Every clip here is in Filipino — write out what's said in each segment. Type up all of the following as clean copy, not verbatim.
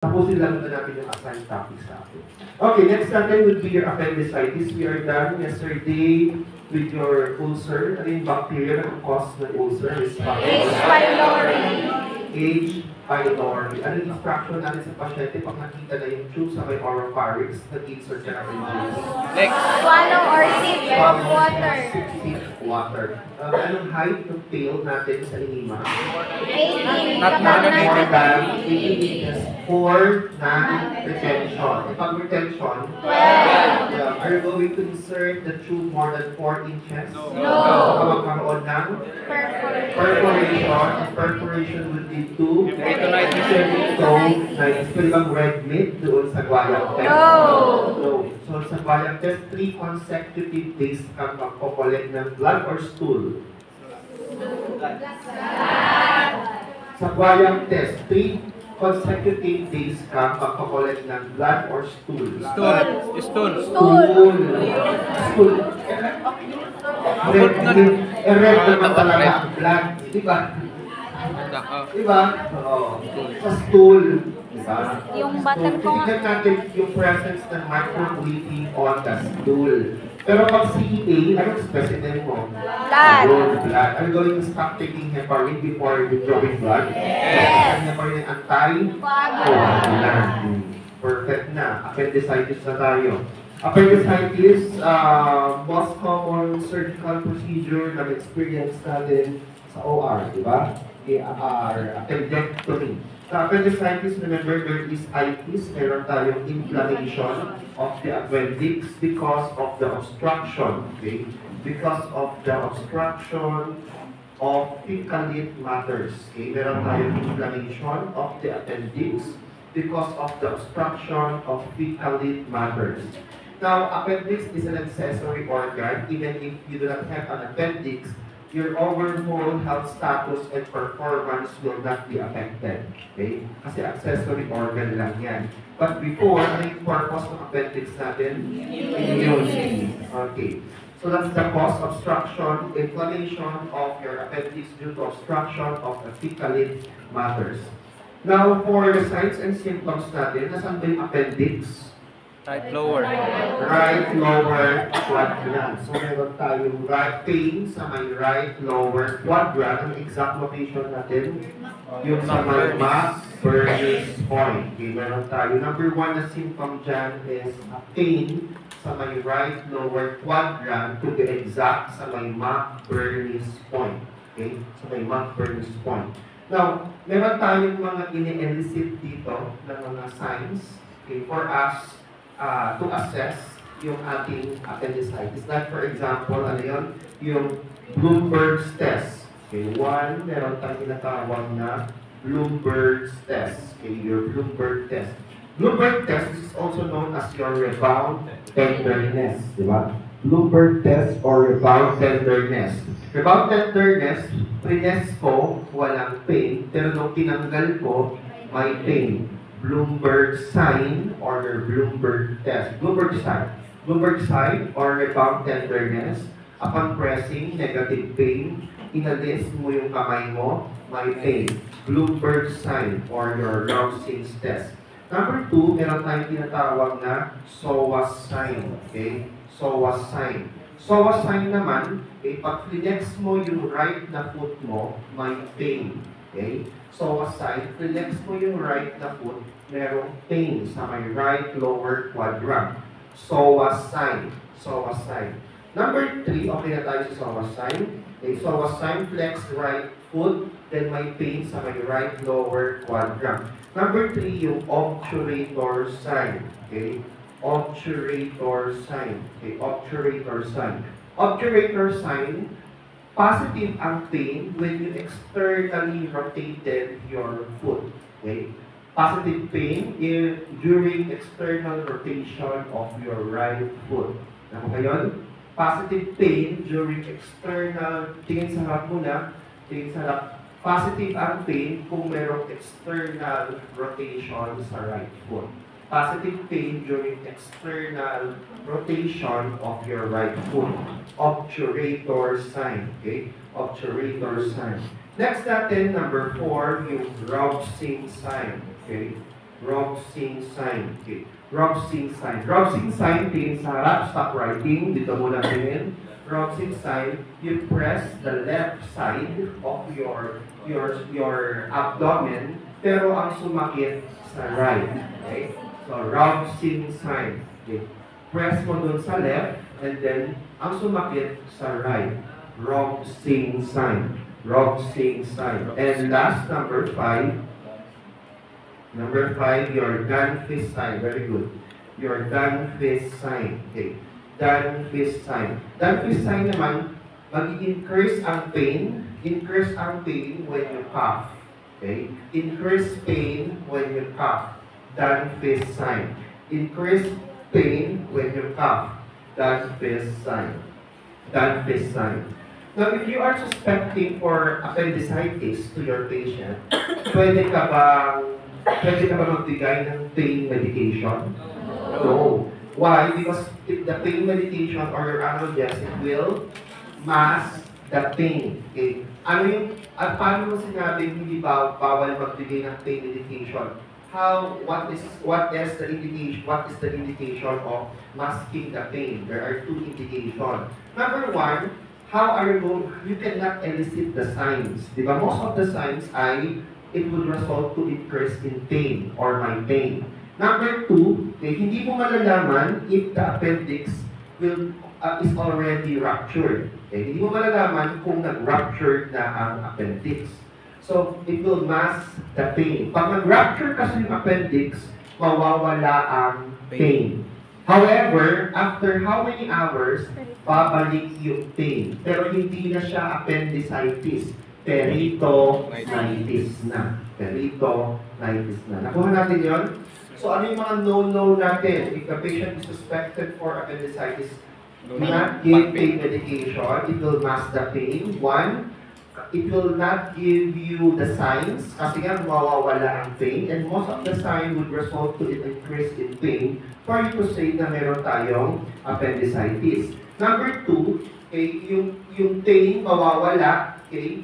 Tapusin lang na natin yung assigned topics natin. Okay, next natin would be your appendicitis. We are done yesterday with your ulcer. Ano yung bacteria na cause ng ulcer? Is H. pylori. H. pylori. Ano yung instruction natin sa pasyente pag nakita na yung tube sa may oropharynx, nag-insert ka na rin Next. Swallow or sip of water. 6 water. Anong height ng tail natin sa enema? 18. Not more than More than 18 inches for non-retention. E pag retention, 12. are you going to insert the tube more than 4 inches? No. So, magkaroon ng Perforation. perforation. And perforation would lead to Peritonitis. So, pwede bang red meat doon sa guayang test? No. No. So, sa guayang test, 3 consecutive days kang magpo-collect ng blood or stool? Sa guayang test, 3 consecutive days kang magpo-collect ng blood or stool? Stool. Stool. Stool. Stool. Red meat. Red naman talaga ang blood. Di ba? Diba? Oo. Sa stool. Diba? Yung butter ko nga. Tignan natin yung presence ng microbleeding on the stool. Pero pag CEA, anong specimen mo? Blood. Yun, blood. Are you going to stop taking heparin before withdrawing blood? Yes. Heparin ang anti-coagulant. Perfect na. Appendicitis na tayo. Appendicitis, most common surgical procedure na experience natin sa OR, di ba? Appendectomy. Sa appendicitis, remember, there is itis. Meron tayong inflammation of the appendix because of the obstruction, okay? Because of the obstruction of fecalate matters, okay? Meron tayong inflammation of the appendix because of the obstruction of fecalate matters. Now, appendix is an accessory organ. Even if you do not have an appendix, your overall health status and performance will not be affected. Okay? Kasi accessory organ lang yan. But before, ano yung purpose ng appendix natin? Immunity. Okay. So that's the cause: obstruction, inflammation of your appendix due to obstruction of the fecalate matters. Now, for the signs and symptoms natin, nasan ba yung appendix? Right lower. Right lower quadrant. So, meron tayong right pain sa may right lower quadrant. Ang exact location natin, yung sa may McBurney's point. Okay, meron tayo. Number 1 na symptom dyan is a pain sa may right lower quadrant, to be exact, sa may McBurney's point. Okay, sa may McBurney's point. Now, meron tayong mga ini-elicit dito na mga signs, okay, for us to assess yung ating appendicitis. Like for example, ano yun? Yung Bloomberg's test. Okay, one, meron tayong tinatawag na Bloomberg's test. Okay, your Bloomberg test. Bloomberg test is also known as your rebound tenderness. Di ba? Bloomberg test or rebound tenderness. Rebound tenderness, prines ko, walang pain, pero nung tinanggal ko, may pain. Bloomberg sign or your Bloomberg test. Bloomberg sign or rebound tenderness. Upon pressing, negative pain. Inalis mo yung kamay mo, may pain. Bloomberg sign or your Rawsing's test. Number 2, meron tayong tinatawag na psoas sign. Okay? Psoas sign. Psoas sign naman, pag flex mo yung right na foot mo, may pain. Okay? So, aside, flex mo yung right na foot, merong pain sa may right lower quadrant. Psoas sign. Psoas sign. Number 3, okay na tayo sa psoas sign. Okay, psoas sign, flex right foot, then may pain sa may right lower quadrant. Number 3, yung obturator sign. Okay? Obturator sign. Okay, obturator sign. Obturator sign, positive ang pain when you externally rotated your foot. Okay? Positive pain during external rotation of your right foot. Ano ba yun? Positive pain during external, tingin sa harap muna, tingin sa harap. Positive ang pain kung merong external rotation sa right foot. Positive pain during external rotation of your right foot. Obturator sign. Okay? Obturator sign. Next natin, number 4, yung Rawsing sign. Okay? Roxing sign. Okay. Roxing sign. Roxing sign, tingin sa harap, stop writing. Dito muna tingin. Roxing sign, you press the left side of your abdomen, pero ang sumakit sa right. Okay? So, roxing sign. Okay. Press mo dun sa left, and then ang sumakit sa right. Roxing sign. Roxing sign. And last, number 5. Number 5, your Dunn-Fist sign. Very good. Your Dunn-Fist sign. Okay. Dunn-Fist sign. Dunn-Fist sign naman, mag-increase ang pain. Increase ang pain when you cough. Okay? Increase pain when you cough. Dunn-Fist sign. Increase pain when you cough. Dunn-Fist sign. Dunn-Fist sign. Now, if you are suspecting for appendicitis to your patient, pwede ka ba magbigay ng pain medication? No. Why? Because if the pain medication or your analgesic will mask the pain. Okay? Paano mo sinabing hindi bawal magbigay ng pain medication? What is the indication of masking the pain? There are 2 indications. Number 1, you cannot elicit the signs. Diba? Most of the signs it would result to increase in pain or my pain. Number 2, hindi mo malalaman if the appendix is already ruptured. Okay? Hindi mo malalaman kung nag-rupture na ang appendix. So, it will mask the pain. Pag nag-rupture kasi yung appendix, mawawala ang pain. However, after how many hours, babalik yung pain. Pero hindi na siya appendicitis. Peritonitis na. Peritonitis na. Nakuha natin yon? So, ano yung mga no-no natin? If the patient is suspected for appendicitis, do not give pain medication. It will mask the pain. 1, it will not give you the signs kasi nga mawawala ang pain, and most of the sign would result to an increase in pain for you to say na meron tayong appendicitis. Number 2, okay, yung pain mawawala, okay,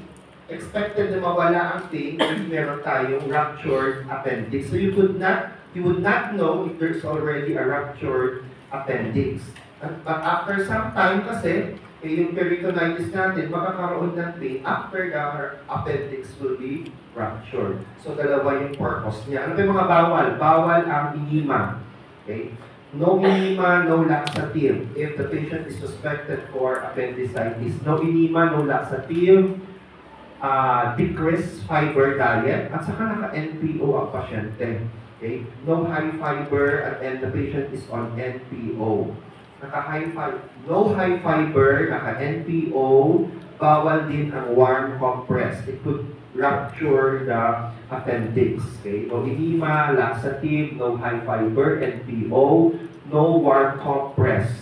expected na mawala ang pain if meron tayong ruptured appendix. So you would not know if there's already a ruptured appendix. But after some time kasi, yung peritonitis natin, makakaroon ng pain after the appendix will be ruptured. So, dalawa yung purpose niya. Ano ba yung mga bawal? Bawal ang enema. Okay? No enema, no laxative. If the patient is suspected for appendicitis, no enema, no laxative, decreased fiber diet, at saka naka-NPO ang pasyente. Okay? No high fiber, and the patient is on NPO. No high fiber, naka-NPO, bawal din ang warm compress. It could rupture the appendix. Okay? No enema, laxative, no high fiber, NPO, no warm compress.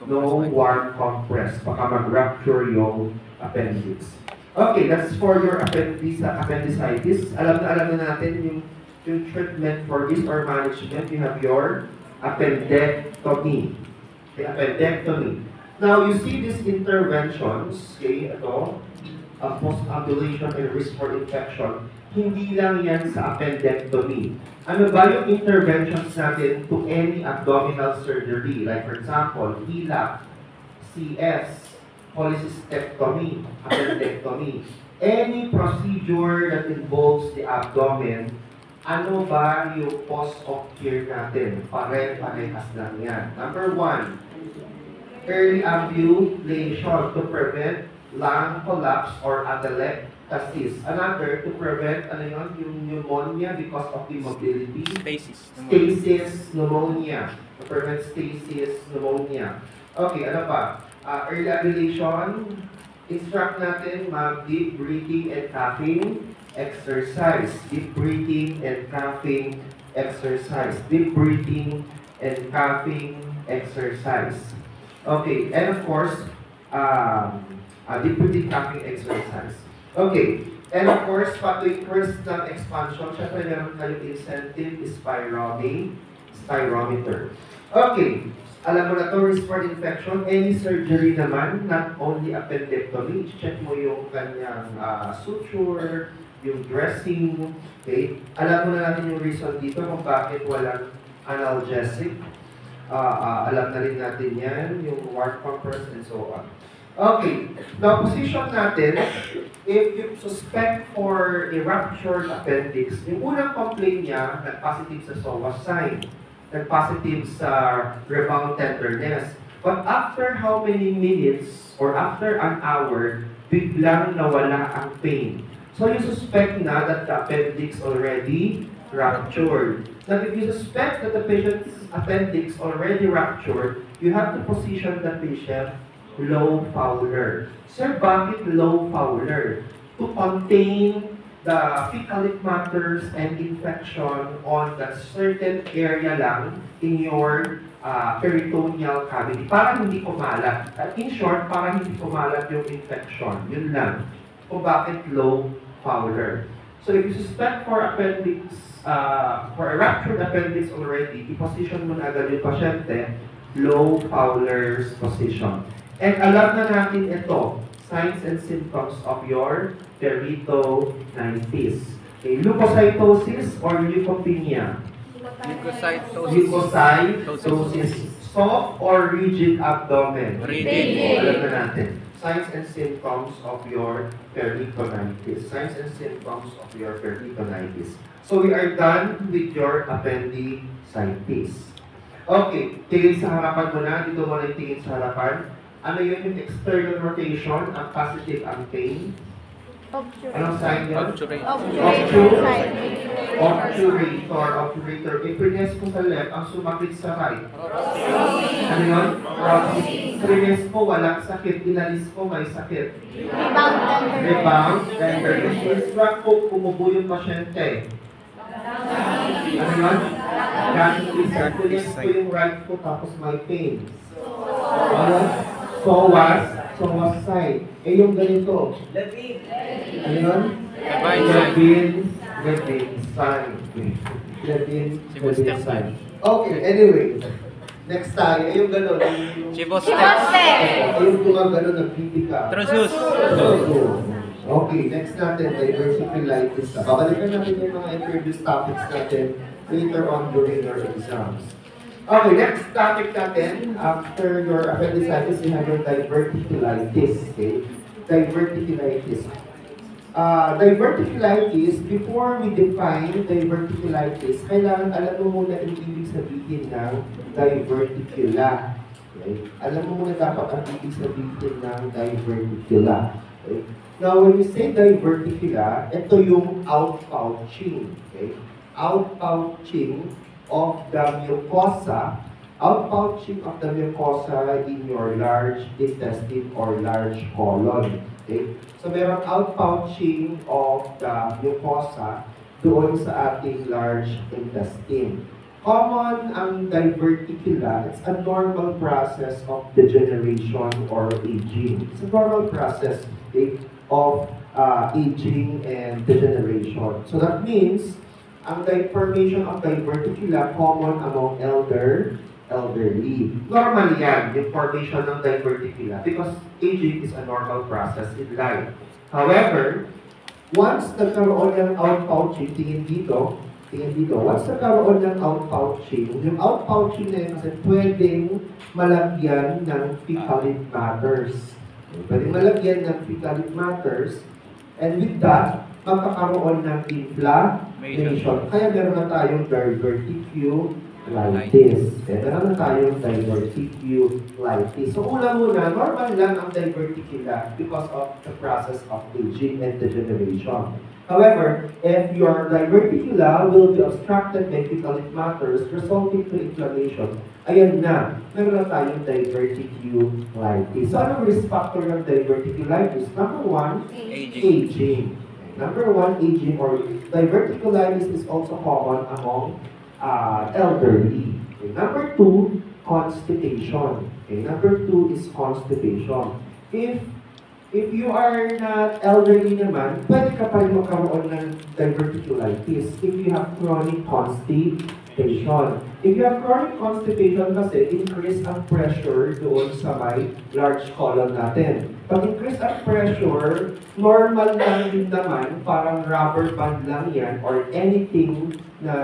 No warm compress. Baka mag-rupture yung appendix. Okay, that's for your appendicitis. Alam na natin yung treatment for this or management. You have your appendectomy. Okay, appendectomy. Now, you see these interventions, okay, ito, post-ambulation and risk for infection, hindi lang yan sa appendectomy. Ano ba yung interventions natin to any abdominal surgery? Like, for example, HELAC, CS, cholecystectomy, appendectomy. Any procedure that involves the abdomen, ano ba yung post-op care natin? Pare-parehas lang yan. Number 1, early ambulation to prevent lung collapse or atelectasis. Another, to prevent yung pneumonia because of immobility. Stasis pneumonia. To prevent stasis pneumonia. Okay, ano pa? Early ambulation, instruct natin mag-deep breathing and coughing exercise. Deep breathing and coughing exercise. Deep breathing and coughing exercise. Okay, and of course, deep breathing, coughing exercise. Okay, and of course, pag increase ng expansion, syempre meron kayong incentive spirometer. Okay, alam mo na to, risk for infection, any surgery naman, not only appendectomy, check mo yung kanyang suture, yung dressing, okay? Alam mo na natin yung reason dito kung bakit walang analgesic. Alam na rin natin yan, yung wart pumpers and so on. Okay, now position natin, if you suspect for a ruptured appendix, yung unang complaint niya, nag-positive sa SOA sign, nag-positive sa rebound tenderness. But after how many minutes or after an hour, biglang nawala ang pain. So you suspect na that the appendix already ruptured. Now if you suspect that the patient's appendix already ruptured, you have to position the patient low Fowler. Sir, bakit low Fowler? To contain the fecal matters and infection on that certain area lang in your peritoneal cavity para hindi kumalat. In short, para hindi kumalat yung infection. Yun lang. Kung bakit low Fowler. So if you suspect for appendix, for a ruptured appendix already, i-position mo na agad yung pasyente, low Fowler's position. And alam na natin ito, signs and symptoms of your peritonitis. Okay, leukocytosis or leukopenia? Leukocytosis. Soft or rigid abdomen? Rigid. Alam na natin. Signs and symptoms of your peritonitis. Signs and symptoms of your peritonitis. So we are done with your appendicitis. Okay, tingin sa harapan mo na. Dito mo na yung tingin sa harapan. Ano yun yung external rotation? Ang positive ang pain. Anong sign yun? Obturator. If mo sa left, ang sumakit sa right. Ano yun? Prines mo, walang sakit. Inalis mo, may sakit. Rebound. Tenderness. Struck po, kumubo yung pasyente. Ano yun? Prines po yung right po, tapos may pain. Ano? SOAS side. Eh yung ganito. Ano yun? Levin sign. Okay, anyway. Next tayo. Eh yung gano'n. Yung gumagano nagpiti ka. Trusus. Okay, next natin, diverticulitis. Babalikan natin yung mga introduced topics natin later on during your exams. Okay, next topic natin, after your appendicitis, you have your diverticulitis. Okay? Diverticulitis. Diverticulitis, before we define diverticulitis, kailangan alam mo muna yung ibig sabihin ng diverticula. Okay? Alam mo muna dapat ang ibig sabihin ng diverticula. Okay? Now, when we say diverticula, ito yung outpouching. Okay? Outpouching of the mucosa, outpouching of the mucosa in your large intestine or large colon. Okay? So, merong outpouching of the mucosa doon sa ating large intestine. Common ang diverticula, it's a normal process of degeneration or aging. It's a normal process, okay, of aging and degeneration. So, that means ang formation of diverticula common among elderly. Normally yan, yung formation ng diverticula because aging is a normal process in life. However, once nagkaroon ng outpouching, tingin dito, once nagkaroon ng outpouching, yung outpouching na yun kasi pwedeng malagyan ng fecal matters. Pwedeng malagyan ng fecal matters, and with that, magkakaroon ng inflammation. Kaya meron na tayong diverticulitis. Meron na tayong diverticulitis. So una muna, normal lang ang diverticula because of the process of aging and degeneration. However, if your diverticula will be obstructed by fecal matters resulting to inflammation, ayan na, meron na tayong diverticulitis. So anong risk factor ng diverticulitis? Number one, aging. Number one, aging or diverticulitis is also common among elderly. Okay. Number two, constipation. Okay. Number two is constipation. If you are not elderly naman, pwede ka pa rin magkaroon ng diverticulitis if you have chronic constipation. constipation. If you have chronic constipation kasi, increase ang pressure doon sa may large colon natin. Pag increase ang pressure, normal lang din naman, parang rubber band lang yan or anything na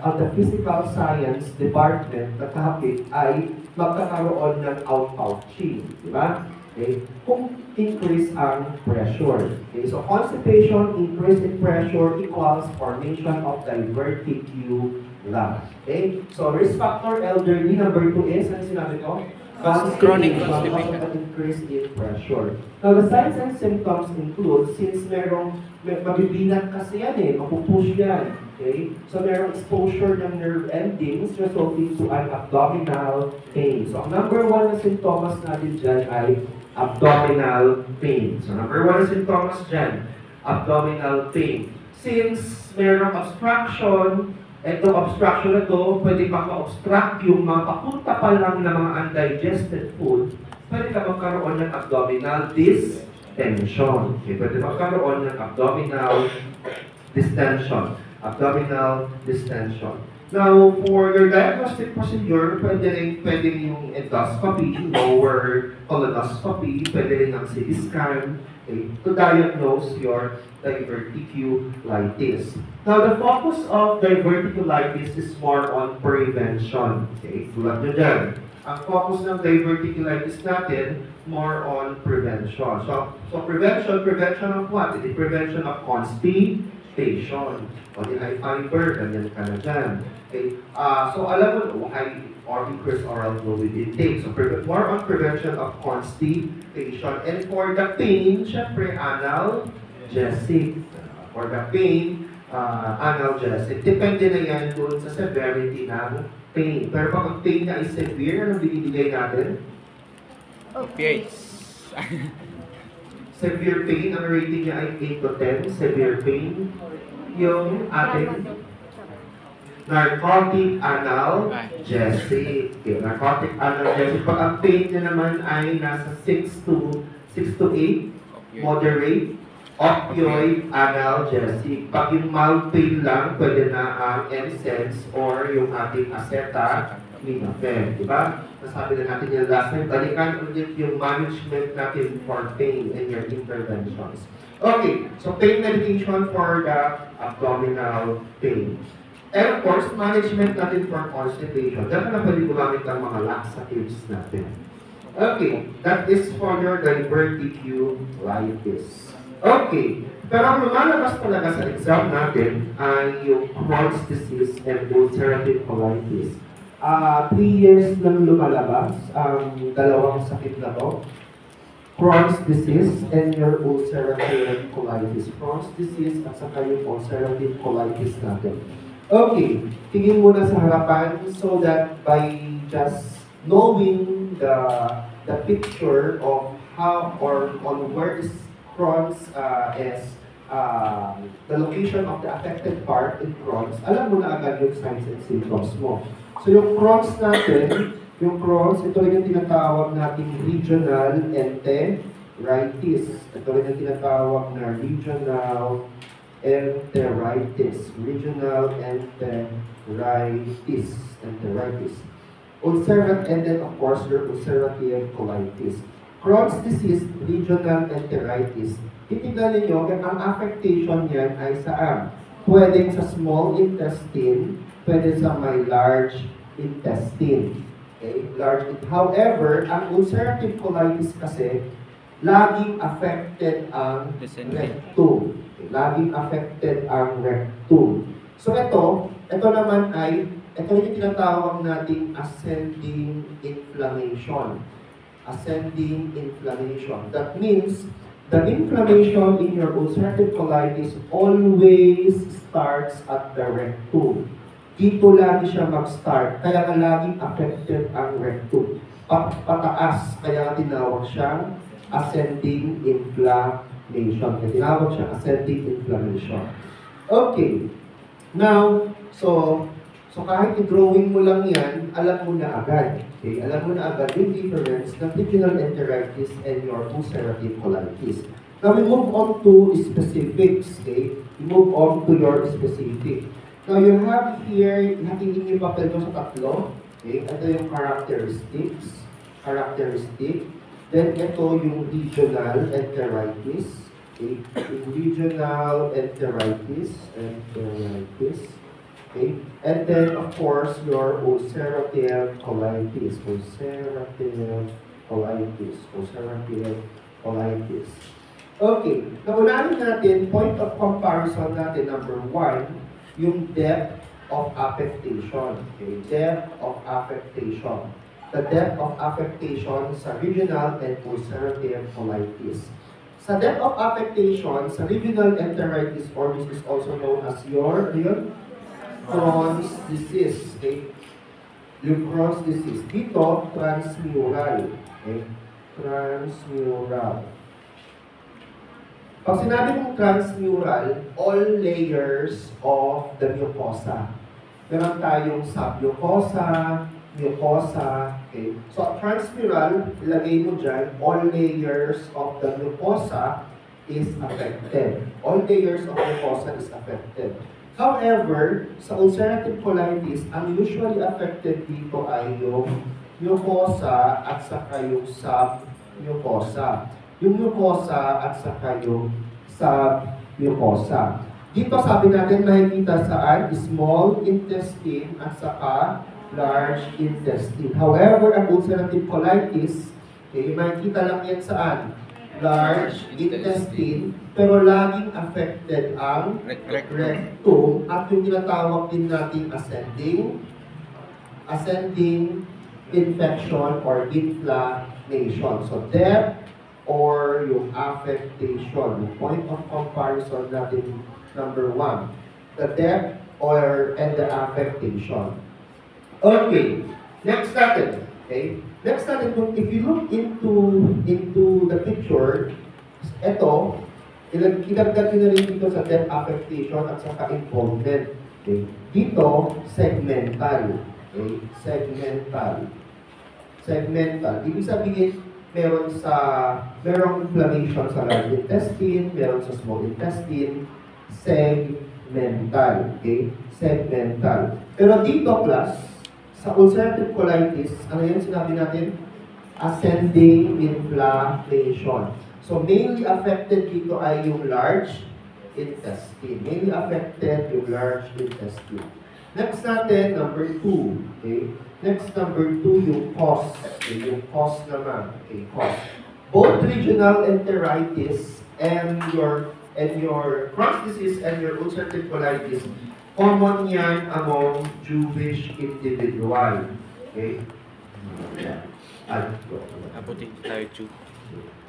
ang the physical science department na kahapit ay magkakaroon ng outpouching. Di ba? Okay? Kung increase ang pressure. Okay? So, constipation, increase in pressure equals formation of diverticula. Okay? So, risk factor elderly, number 2 is, ano sinabi ko? Chronic Constipation constipation. because of increase in pressure. Now, the signs and symptoms include, since mabibinat kasi yan mapupush yan. Okay? So, merong exposure ng nerve endings resulting to an abdominal pain. So, ang number 1 na symptoms natin dyan ay abdominal pain. So, number 1 na symptoms dyan, abdominal pain. Since merong obstruction, itong obstruction na to, pwede maka-obstruct yung mga papunta pa lang na mga undigested food, pwede ka magkaroon ng abdominal distension. Okay? Pwede magkaroon ng abdominal distension. Abdominal distension. Now, for your diagnostic procedure, pwede rin yung endoscopy, lower colonoscopy, pwede rin ang CT scan, okay, to diagnose your diverticulitis. Now, the focus of diverticulitis is more on prevention. Okay, tulad nyo dyan. Ang focus ng diverticulitis natin, more on prevention. So prevention of what? It is prevention of constipation. O di high fiber, ganyan ka na dyan. Okay. So alam mo, high or increased oral fluid intake. So more on prevention of constipation. And for the pain, syempre analgesic. For the pain, analgesic. Depende na yan doon sa severity ng pain. Pero pag ang pain niya is severe, anong binibigay natin? PH. Severe pain, ang rating niya ay 8 to 10. Severe pain. Yung ating narcotic analgesic. Okay, narcotic analgesic. Pag ang pain niya naman ay nasa 6 to 8, moderate, opioid analgesic. Pag yung mild pain lang, pwede na ang NSAIDs or yung ating acetaminophen. Diba? Nasabi na natin yung last time. Balikan ulit yung management natin for pain and your interventions. Okay, so pain medication for the abdominal pain. And of course, management natin for constipation. Diyan na pwede gumamit ang mga laxatives natin. Okay, that is for your diverticulitis. Okay, pero ang lumalabas talaga sa exam natin ay yung Crohn's disease and ulcerative colitis. 3 years nang lumalabas ang dalawang sakit na to. Crohn's disease and your ulcerative colitis. Crohn's disease at saka yung ulcerative colitis natin. Okay, tingin muna sa harapan so that by just knowing the picture of how or on where this Crohn's is, the location of the affected part in Crohn's, alam mo na agad yung signs and symptoms mo. So yung Crohn's natin, yung Crohn's, ito rin yung tinatawag nating regional enteritis. Ito rin yung tinatawag na regional enteritis. Regional enteritis. Ulcerative, and then of course your ulcerative colitis. Crohn's disease, regional enteritis. Titignan ninyo, ang affectation niyan ay saan? Pwedeng sa small intestine, pwede sa my large intestine. Okay, however, ang ulcerative colitis kasi, laging affected ang rectum. Okay, laging affected ang rectum. So ito naman ay, ito yung tinatawag nating ascending inflammation. Ascending inflammation. That means, the inflammation in your ulcerative colitis always starts at the rectum. Dito lagi siya mag-start, kaya nga laging affected ang rectum. Pataas, kaya nga tinawag siyang ascending inflammation. Kaya tinawag siyang ascending inflammation. Okay. Now, so kahit i-drawing mo lang yan, alam mo na agad. Okay? Alam mo na agad yung difference ng regional enteritis and your ulcerative colitis. Now, we move on to specifics. Okay? We move on to your specific. Now, you have here, nakikita yung papel ko sa tatlo. Okay? Ito yung characteristics. Characteristic. Then, ito yung regional enteritis. Okay? Yung regional enteritis. Enteritis. Okay? And then, of course, your ulcerative colitis. Ulcerative colitis. Ulcerative colitis. Okay. Naunahin natin, point of comparison natin, number 1, yung depth of affectation. Okay? Depth of affectation. The depth of affectation sa regional and ulcerative colitis. Sa depth of affectation, sa regional enteritis, or this is also known as your Crohn's disease. Okay? Yung Crohn's disease. Dito, transmural. Okay? Transmural. Pag sinabi mong transmural, all layers of the mucosa. Meron tayong submucosa, mucosa, okay? So, transmural, ilagay mo dyan, all layers of the mucosa is affected. All layers of mucosa is affected. However, sa ulcerative colitis, ang usually affected dito ay yung mucosa at saka yung submucosa. Yung mucosa at saka yung submucosa. Dito sabi natin nakikita saan small intestine at saka large intestine. However, ang ulcerative colitis, okay, makikita lang yan saan? Large intestine, pero laging affected ang rectum at yung tinatawag din natin ascending infection or inflammation. So, depth or yung affectation. Point of comparison natin, number 1. The depth and the affectation. Okay. Next natin. Okay. Next natin, if you look into the picture, ito, idagdag nyo na rin dito sa depth affectation at saka involvement. Okay. Dito, segmental. Okay. Segmental. Ibig sabihin, merong inflammation sa large intestine, meron sa small intestine, segmental. Okay? Segmental. Pero dito, plus, sa ulcerative colitis, ano yun sinabi natin? Ascending inflammation. So, mainly affected dito ay yung large intestine. Mainly affected yung large intestine. Next natin, number 2. Okay? Next, number 2, yung cause. Okay, yung cause naman. Okay, cause. Both regional enteritis and your Crohn's disease and your ulcerative colitis, common yan among Jewish individual. Okay? Abutin tayo, Chu.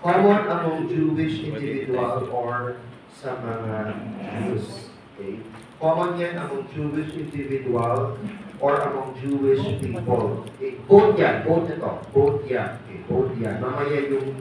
Common among Jewish individual or sa mga Jews. Okay? Common yan among Jewish individual or among Jewish people. Okay. Both yan. Both ito. Both yan. Okay. Both yan. Mamaya yung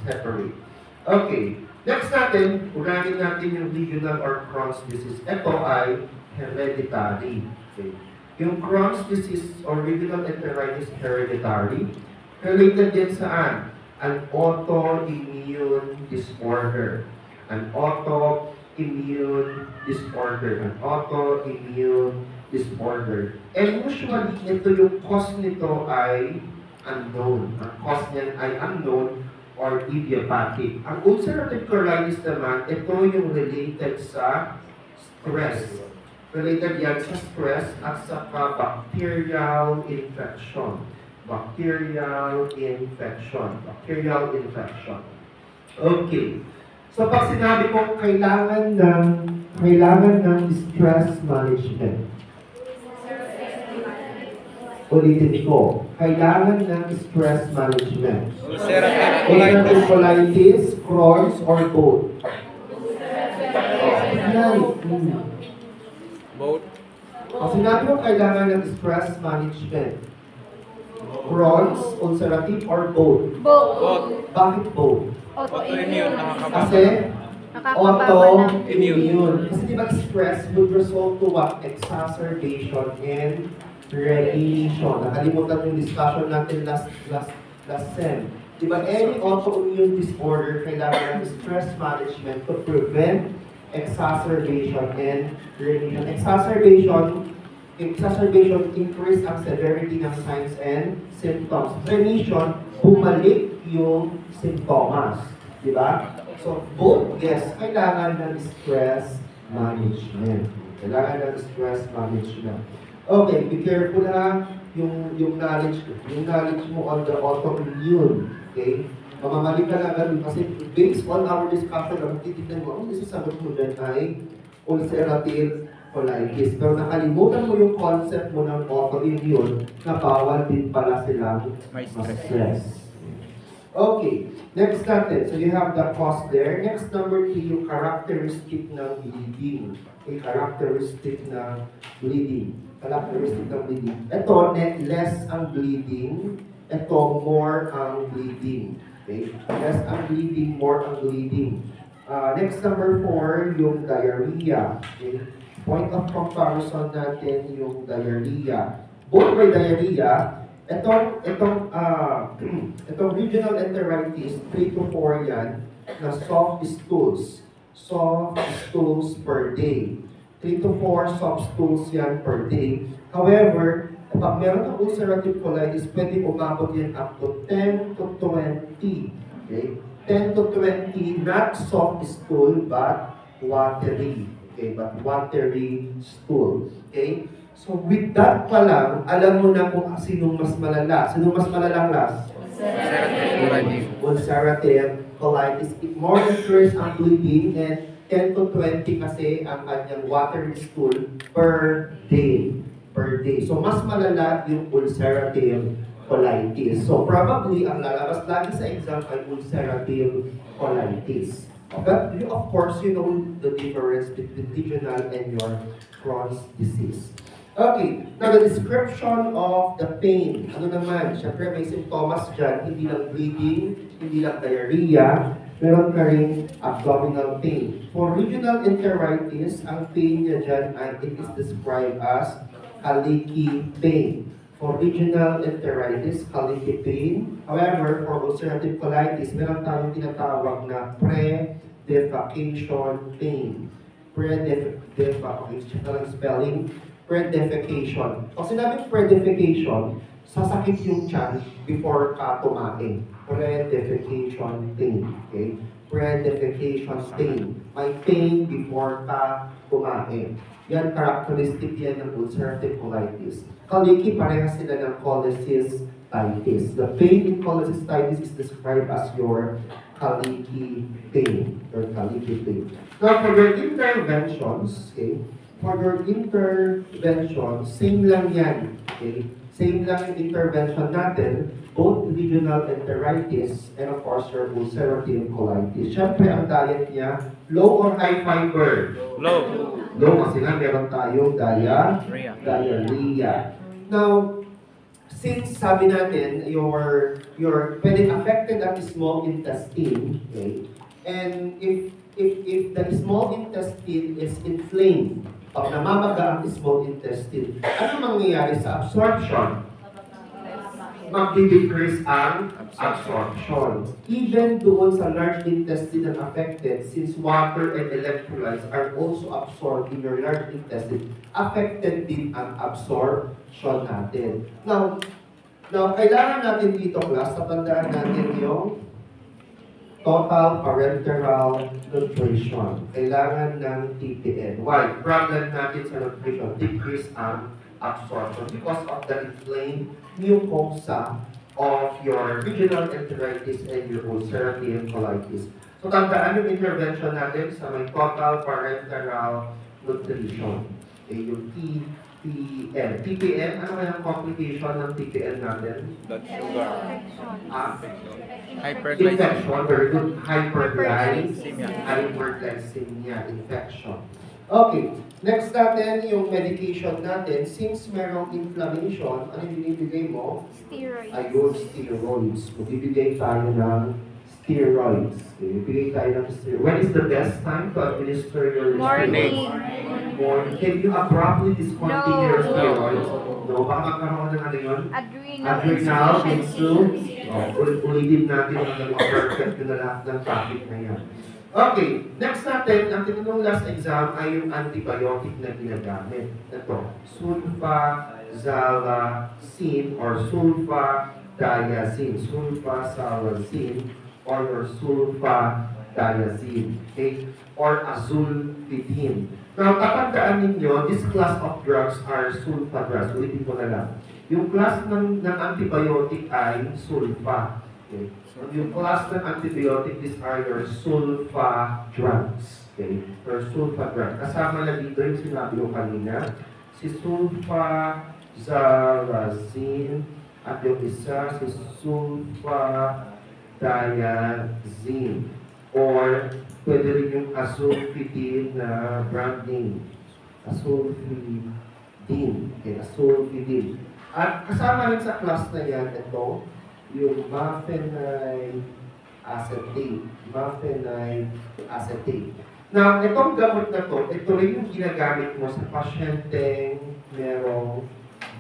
separate. Okay. Next natin, unahin natin yung regional or Crohn's disease. Ito ay hereditary. Okay. Yung Crohn's disease or regional enteritis hereditary, related din saan? An autoimmune disorder. An autoimmune disorder. An autoimmune disorder. And usually, ito yung cause nito ay unknown. Ang cause niyan ay unknown or idiopathic. Ang ulcerative colitis naman, ito yung related sa stress. Related yan sa stress at sa bacterial infection. Bacterial infection. Bacterial infection. Okay. So, pag sinabi ko, kailangan ng stress management. Ulitin ko, kailangan ng stress management. Ulcerative colitis, Crohn's, or both? Both. Pag sinabi ko, kailangan ng stress management. Crohn's, ulcerative, or both? Both. Bakit both? Autoimmune, nakakababa. Kasi Nakakababa ng autoimmune. Kasi di ba stress would result to what? Exacerbation and remission. Nakalimutan yung discussion natin last sem. Di ba any autoimmune disorder kailangan ng stress management to prevent exacerbation, and remission. Exacerbation increase ang severity ng signs and symptoms. Remission, bumalik yung simptomas. Di ba? So, both, yes, kailangan ng stress management. Kailangan ng stress management. Okay, be careful ha, yung knowledge mo on the autoimmune. Okay? Mamamali ka na agad kasi based on our discussion, ang titignan mo, ang isasagot mo dyan ay ulcerative colitis. Pero nakalimutan mo yung concept mo ng autoimmune na bawal din pala silang ma-stress. Okay, next natin. So you have the cause there. Next, number 3, yung characteristic ng bleeding. Okay, characteristic ng bleeding. Characteristic ng bleeding. Ito, less ang bleeding. Ito, more ang bleeding. Okay, less ang bleeding, more ang bleeding. Next, number 4, yung diarrhea. Okay, point of comparison natin yung diarrhea. Both by diarrhea, itong regional enteritis, 3 to 4 yan, na soft stools. Soft stools per day. 3 to 4 soft stools yan per day. However, pag meron ng ulcerative colitis, pwede umabot yan up to 10 to 20. Okay? 10 to 20, not soft stool, but watery. Okay? But watery stool. Okay? So with that pa lang, alam mo na kung sinong mas malala. Sinong mas malalang las? Ulcerative colitis. It more increase ang bleeding and 10 to 20 kasi ang kanyang watery stool per day. Per day. So mas malala yung ulcerative colitis. So probably ang lalabas lagi sa exam ay ulcerative colitis. But of course, you know the difference between regional and your Crohn's disease. Okay, now the description of the pain. Ano naman? Siyempre may symptoms dyan, hindi lang bleeding, hindi lang diarrhea, meron ka rin abdominal pain. For regional enteritis, ang pain niya dyan ay it is described as colicky pain. For regional enteritis, colicky pain. However, for ulcerative colitis, meron tayong tinatawag na pre-defecation pain. Pre-defecation, spelling. Pre-defecation. Pag sinabing pre-defecation, sasakit yung tiyan before ka tumain. Pre-defecation pain. Okay? Pre-defecation pain. May pain before ka tumain. Yan, characteristic yan ng ulcerative colitis. Colicky, parehas sila ng cholecystitis. The pain in cholecystitis is described as your colicky pain. Your colicky pain. Now, for your interventions, okay, for your intervention, same lang yan. Okay? Same lang yung intervention natin, both regional enteritis and of course your ulcerative colitis. Siyempre, ang diet niya, low or high fiber? Low. Low kasi nga meron tayong diarrhea. Now, since sabi natin, your pwedeng affected ang small intestine, okay? And if the small intestine is inflamed, pag namamaga ang small intestine, ano mangyayari sa absorption? Magdi-decrease ang absorption. Even doon sa large intestine na affected, since water and electrolytes are also absorbed in your large intestine, affected din ang absorption natin. Now, kailangan natin dito, class, tatandaan natin yung total parenteral nutrition. Kailangan ng TPN. Why? Problem natin sa nutrition, decrease ang absorption because of the inflamed mucosa of your regional enteritis and your ulcerative colitis. So tandaan yung intervention natin sa may total parenteral nutrition. Okay, yung TPN. TPN, ano kayang complication ng TPN natin? Blood sugar. Infection, Hyperglycemia. very good. Hyperglycemia infection. Okay, next natin yung medication natin. Since merong inflammation, ano yung binibigay mo? Steroids. Ayun, steroids. Magbibigay tayo ng steroids. Okay, bibigay tayo ng steroids. When is the best time to administer your Morning. steroids? Morning. Can you abruptly discontinue your No. steroids? No. Baka magkaroon ng ano yun? Adrenal Insulin. Ulitin natin ang perfect na lahat ng topic na yan. Okay, next natin, ang tinanong last exam ay yung antibiotic na ginagamit. Ito, sulfasalazine or sulfadiazine. Sulfasalazine or sulfadiazine. Okay? Or azulfidine. Now, tatandaan ninyo, this class of drugs are sulfa drugs. Ulitin ko na lang. Yung class ng antibiotic ay sulfa. Okay? Yung class ng antibiotic, these are your sulfa drugs. Okay? Or sulfa drugs. Kasama na dito yung sinabi ko kanina. Si sulfasalazine at yung isa si sulfadiazine. Or pwede rin yung azulfidine na brand name. Azulfidine. Okay, azulfidine. At kasama rin sa class na yan, ito, yung mafenil acetate. Mafenil acetate. Now, itong gamot na to, ito rin yung ginagamit mo sa pasyenteng merong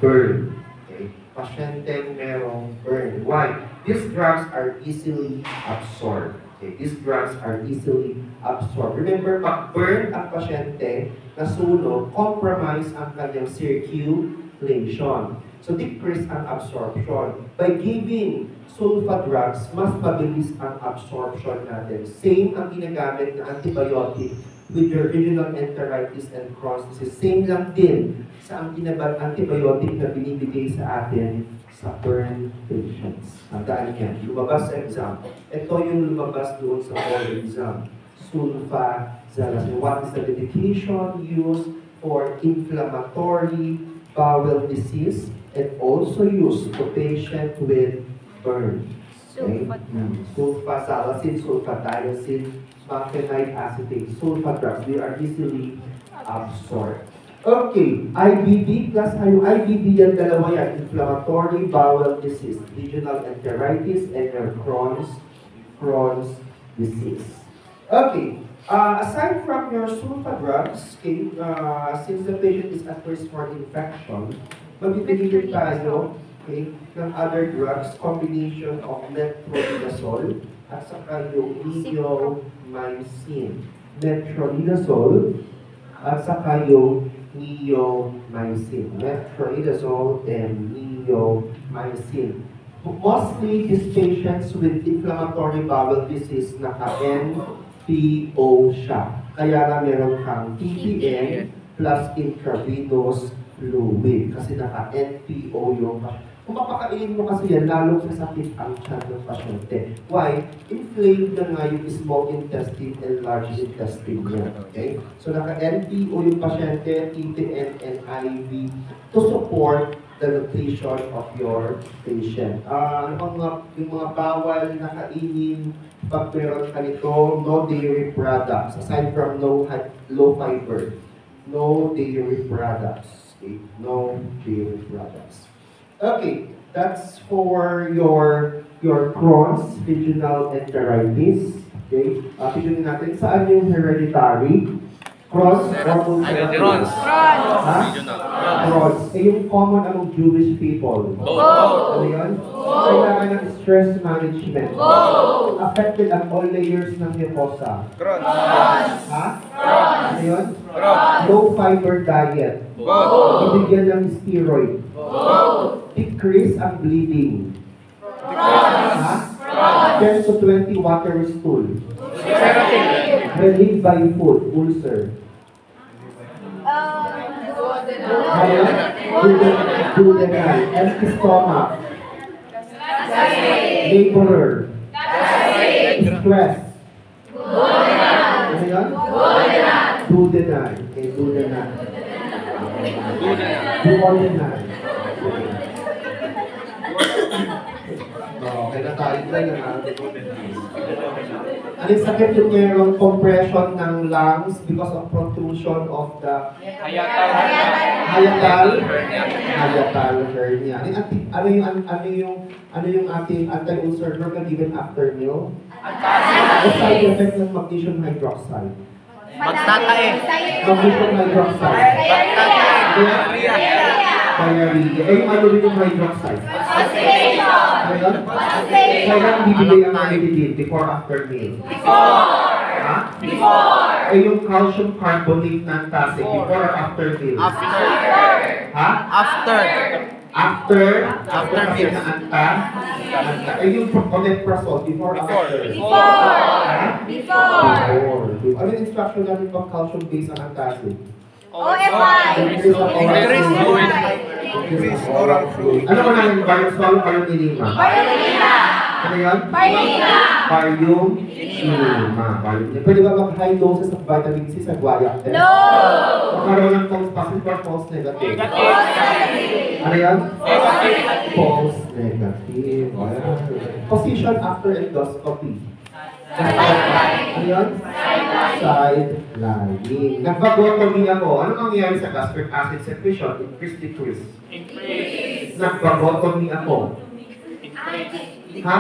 burn. Okay? Pasyenteng merong burn. Why? These drugs are easily absorbed. Okay? These drugs are easily absorbed. Remember, pag burn ang pasyente, nasunog, compromise ang kanyang circulation. So, decrease ang absorption. By giving sulfa drugs, mas mabilis ang absorption natin. Same ang ginagamit na antibiotic with your regional enteritis and Crohn's disease. Same lang din sa ang antibiotic na binibigay sa atin sa burn patients. Tandaan yan, lumabas sa exam. Ito yung lumabas doon sa board exam. Sulfasalazine. What is the medication used for inflammatory bowel disease and also used for patient with burn? Okay? Sulfasalazine, sulfadiazine, mafenil acetate, sulfa drugs. They are easily absorbed. Okay, IBD plus yung IBD yan, dalawa yan, inflammatory bowel disease, regional enteritis, and your Crohn's disease. Okay, aside from your sulfa drugs, okay, since the patient is at risk for infection, magbibigay tayo, okay, ng other drugs, combination of metronidazole at saka yung neomycin. Metronidazole at saka yung neomycin. Metronidazole and neomycin. Mostly, these patients with inflammatory bowel disease naka-NPO siya. Kaya na meron kang TPN plus intravenous fluid. Kasi naka-NPO yung kung papakainin mo kasi yan, lalong sasakit ang tiyan ng pasyente. Why? Inflamed na nga yung small intestine and large intestine niya. Okay? So naka-NPO yung pasyente, TPN and IV to support the nutrition of your patient. Yung mga bawal na kainin, pag meron ka nito, no dairy products. Aside from low fiber, no dairy products. Okay? No dairy products. Okay, that's for your Crohn's, regional enteritis. Okay, pipiliin natin saan yung hereditary. Crohn's or Crohn's. Ha? Crohn's. Eh, yung common among Jewish people. Ano yun? Kailangan ng stress management. Affected ang all layers ng mucosa. Ha? Ano yun? Low fiber diet. Ibigyan ng steroid. Decrease ang bleeding. Ha? 10 to 20 watery stool. Relieved by food, ulcer. Duodenal, empty stomach. Laborer. Stress. Ano yun? Duodenal. Okay, duodenal. Duodenal. Okay na tayo dyan. Ano yung sakit yung mayroong compression ng lungs because of protrusion of the hiatal hernia. Ano yung ating anti-ulcer drug na given after meal? O side effect ng magnesium hydroxide? Magtatae. Magnesium hydroxide. Diarrhea. Eh, yung ano rin yung hydroxide? Ayun? Kailan bibigay ang antidote before after meal? Ha? Before! Eh, yung calcium carbonate ng tase, before or after meal? After. Ha? After. After? After kasi meals. na anta? Anta. Eh, yung omeprazole, before or Before. after? Ha? Before. Before. Ano yung instruction natin pang calcium base ang antacid? OFI. Increase fluid. Increase oral fluid. Ano ba namin? Barium or minima? Bariolina. Ano yan? Bariolina. Barium minima. Pwede ba mag-high doses of vitamin C sa guayak test? No. Magkaroon ng false positive or false negative? Ano yan? False negative. Ayan. Position after endoscopy. Ano yan? Side-lying. Nagbagotomy ako. Ano nangyayari sa gastric acid secretion? Increase, decrease? Nagbagotomy ako. Ha?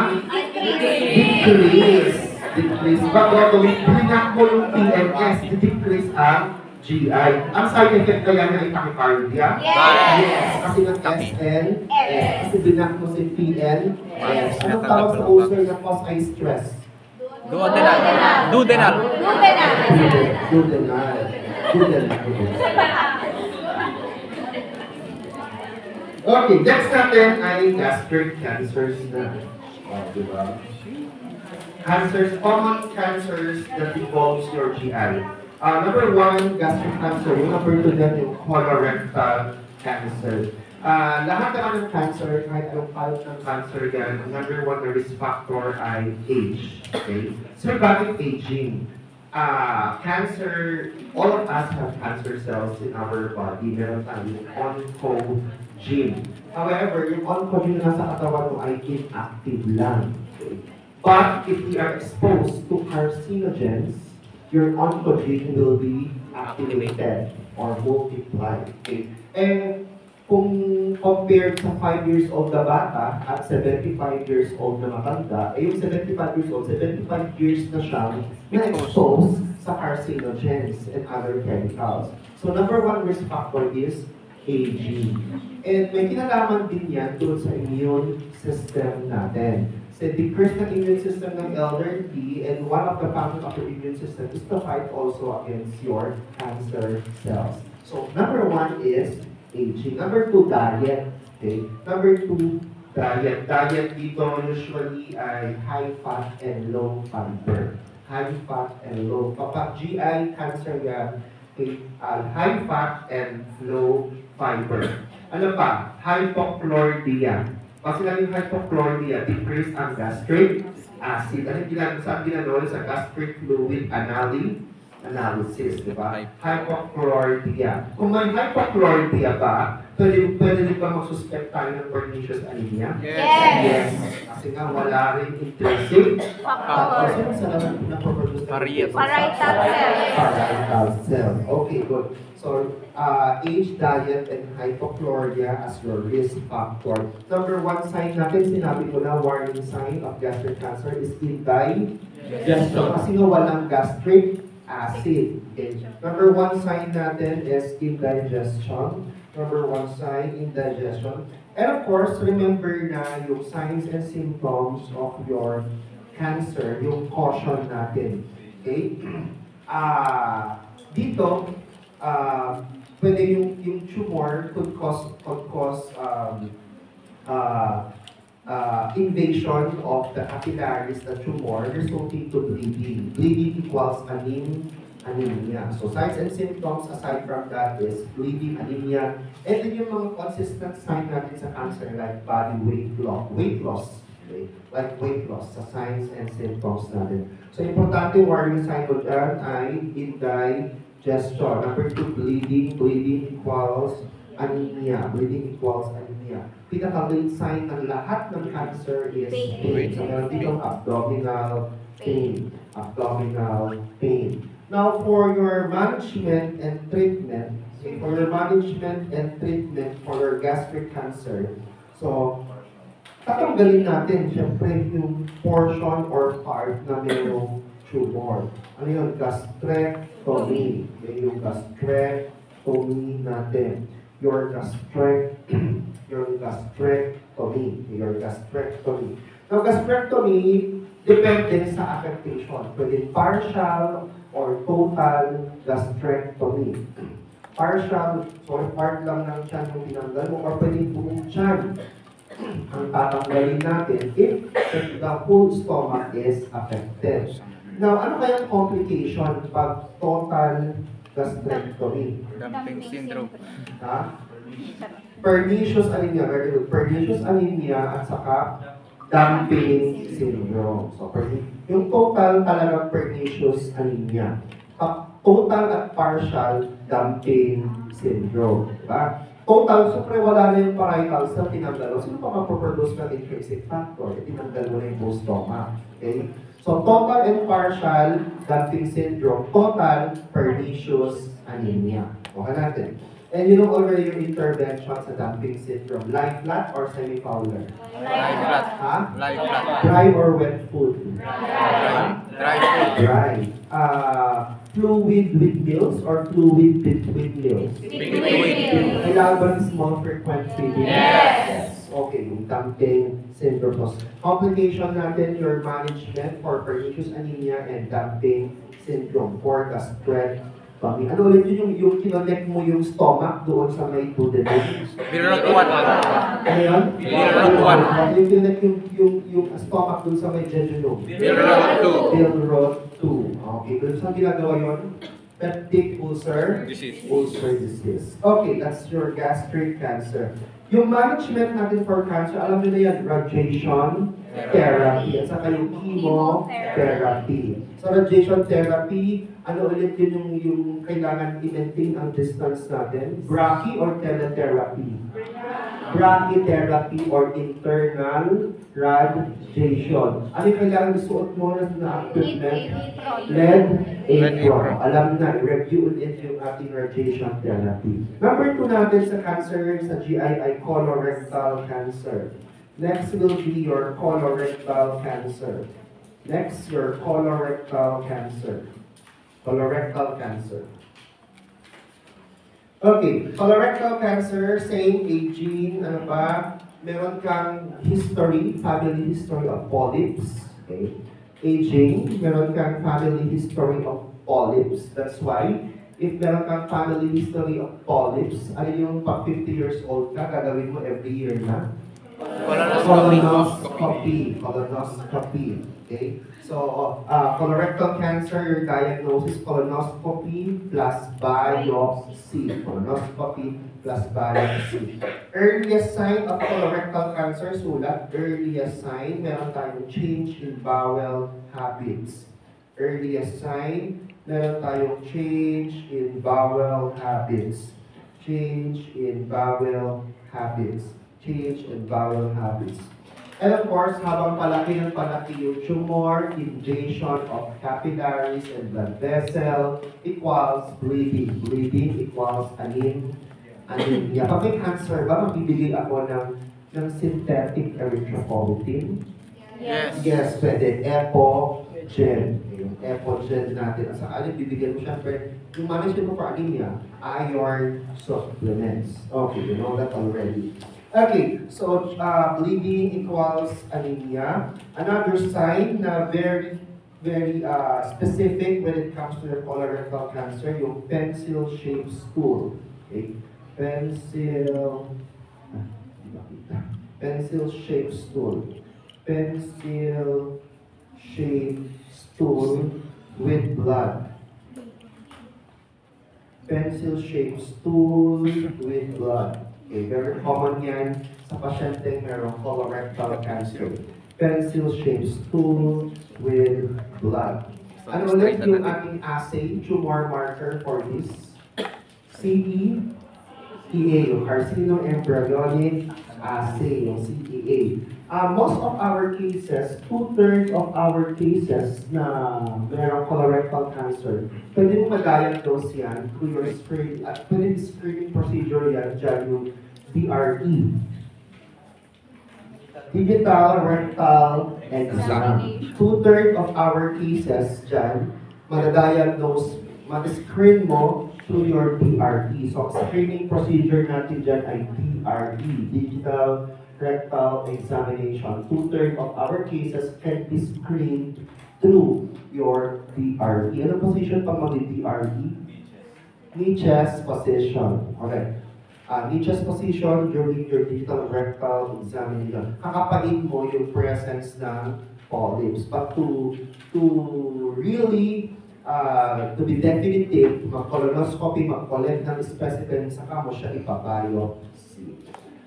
Decrease. Decrease. Bagotomy. Pinak mo yung PMS. Decrease ang GI. Ang side effect kaya niya ay tachycardia? Yes. Kasi ng SN. Kasi binak mo si PN. Yes. Anong tawag sa ulcer na cause ay stress? Duodenal. Duodenal. Duodenal. Duodenal. Duodenal. Okay, next natin ay gastric cancers na. Diba? Cancers, common cancers that involves your GI. Number one, gastric cancer. Yung number two din, yung colorectal cancer. Lahat naman ng cancer, kahit anong type ng cancer yan, ang number one na risk factor ay age. Okay? So, bakit aging? Cancer, all of us have cancer cells in our body. Meron tayong oncogene. However, yung oncogene na nasa katawan mo ay inactive lang. Okay? But if we are exposed to carcinogens, your oncogene will be activated or multiplied. Okay? And kung compared sa 5 years old na bata at 75 years old na matanda, yung 75 years old, 75 years na siyang na-expose sa carcinogens and other chemicals. So number one risk factor is aging. And may kinalaman din yan tulad sa immune system natin. So decrease ng immune system ng elderly, and one of the function of your immune system is to fight also against your cancer cells. So number one is aging. Number two, diet. Okay. Number two, diet. Diet dito usually ay high fat and low fiber. High fat and low. Kapag GI cancer yan, okay, high fat and low fiber. Ano pa? Hypochlorhydria. Kasi natin hypochlorhydria, decrease ang gastric acid. Ano yung saan ginagawa sa gastric fluid analysis, di ba? Hypochlorhydria. Kung may hypochlorhydria ba, pwede din ba magsuspect tayo ng pernicious anemia? Yes. Kasi nga wala rin intrinsic Factor. Kasi sa laman na-produce Parietal cell. Parietal cell. Okay, good. So, age, diet, and hypochlorhydria as your risk factor. Number one sign natin, sinabi ko na, warning sign of gastric cancer is indigestion. Kasi nga walang gastric acid. Okay. Number one sign natin is indigestion. Number one sign, indigestion. And of course, remember na yung signs and symptoms of your cancer, yung caution natin. Okay? Dito, pwede yung tumor could cause invasion of the capillaries, the tumor, resulting to bleeding. Bleeding equals anemia. So signs and symptoms aside from that is bleeding, anemia, and then yung mga consistent sign natin sa cancer like body weight loss, okay? Like weight loss sa signs and symptoms natin. So importante warning sign ko dyan ay indigestion. Number two, bleeding. Bleeding equals anemia. Bleeding equals anemia. Pinaka-late sign ng lahat ng cancer is pain. So meron ditong abdominal pain. Abdominal pain. Now, for your management and treatment, for your gastric cancer, so, tatanggalin natin, syempre, yung portion or part na mayroong tumor. Ano yun? Gastrectomy. Okay, yung gastrectomy natin. Your gastrectomy. Now, gastrectomy, Depende sa affectation. Pwede partial or total gastrectomy. Partial, so part lang ng tiyan yung tinanggal mo, or pwede buong tiyan ang tatanggalin natin if the whole stomach is affected. Now, ano kayang complication pag total gastrectomy? Dumping syndrome. Ha? Pernicious anemia, very good. Pernicious anemia at saka dumping syndrome. So, yung total talagang pernicious anemia. Total at partial dumping syndrome. Diba? Total, siyempre wala na yung parietal cell, tinanggal mo. Sino pa maproproduce ng intrinsic factor? Tinanggal mo na yung whole stomach. Okay? So, total and partial dumping syndrome. Total pernicious anemia. Okay natin. And you know already your intervention sa dumping syndrome. Lie flat or semi-fowler? Lie flat. Ha? Lie flat. Dry or wet food? Dry food. Dry. Fluid with meals or fluid between meals? Between. Kailangan ba ng small frequent feeding? Yes. Okay, yung dumping syndrome. Complication natin, your management for pernicious anemia and dumping syndrome for gastrectomy. Ano ulit yun yung kinonect mo yung stomach doon sa may duodenum? Binurot Ano yun? Binurot Yung kinonect yung stomach doon sa may jejunum? Bilrot 2. Okay, kung saan ginagawa yun? Peptic ulcer Disease. disease. Okay, that's your gastric cancer. Yung management natin for cancer, alam niyo na yan, radiation therapy, at saka yung chemotherapy. So radiation therapy, ano ulit yun yung kailangan i-maintain ang distance natin? Brachy or teletherapy? Brachytherapy or internal radiation. Ano yung kailangan isuot mo na equipment? Lead apron. Alam na, i-review ulit yung ating radiation therapy. Number 2 natin sa cancer, sa GI ay colorectal cancer. Next will be your colorectal cancer. Next, your colorectal cancer. Colorectal cancer. Okay, colorectal cancer, same aging, ano pa? Meron kang history, family history of polyps. Okay. Aging, meron kang family history of polyps. That's why, if meron kang family history of polyps, ano yung pag 50 years old ka, gagawin mo every year na? Colonoscopy. Okay? So, colorectal cancer, your diagnosis, colonoscopy plus biopsy. Colonoscopy plus biopsy. Earliest sign of colorectal cancer, sulat. Earliest sign, meron tayong change in bowel habits. Earliest sign, meron tayong change in bowel habits. Change in bowel habits. Change in bowel habits. And of course, habang palaki ng palaki yung tumor, invasion of capillaries and blood vessel equals bleeding. Bleeding equals anemia. Pag may cancer ba, magbibigay ako ng synthetic erythropoietin? Yes. Yes, pwede. Epogen. Yung Epogen natin. Sa alin, bibigyan mo syempre, yung management mo for anemia, iron supplements. Okay, you know that already. Okay, so bleeding equals anemia. Another sign na very specific when it comes to the colorectal cancer, yung pencil-shaped stool. Okay, pencil-shaped stool. Pencil-shaped stool with blood. Pencil-shaped stool with blood. Okay, very common yan sa pasyente mayroong colorectal cancer. Pencil-shaped stool with blood. Ano ulit yung ating assay, tumor marker for this? CEA, yung carcinoembryonic assay, yung CEA. Most of our cases, 2/3 of our cases na mayroong colorectal cancer, pwede mo ma-diagnose yan through your screening, at pwede screening procedure yan dyan yung DRE. Digital rectal exam. 2/3 of our cases dyan, ma-diagnose, ma-screen mo through your DRE. So, screening procedure natin dyan ay DRE, Digital rectal examination. 2/3 of our cases can be screened through your DRE. Ano position pag mag-DRE? Knee chest position. Okay. Knee chest position during your digital rectal examination. Kakapain mo yung presence ng polyps. But to really to be definitive, mag-colonoscopy, mag-collect ng specimen, saka mo siya ipabiopsy.